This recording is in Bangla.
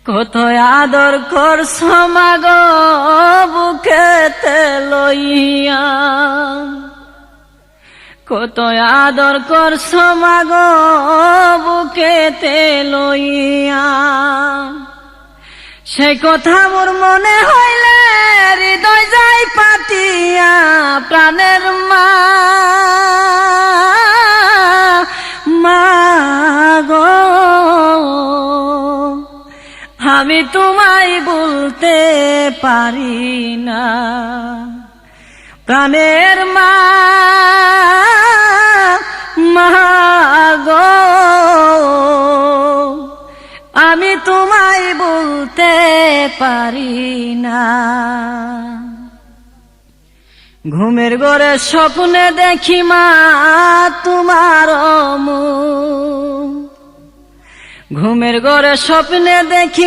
কত আদর করছ মাগো বুকেতে লইয়া, কত আদর করছ মাগো বুকেতে লইয়া। সে কথা মোর মনে হইলে হৃদয় যাই পাতিয়া, প্রাণের মা মাগো আমি তোমায় বলতে পারি না। প্রাণের মা মাগো আমি তোমায় বলতে পারি না। ঘুমের ঘরে স্বপ্নে দেখি মা তোমার মুখ, ঘুমের ঘরে স্বপ্নে দেখি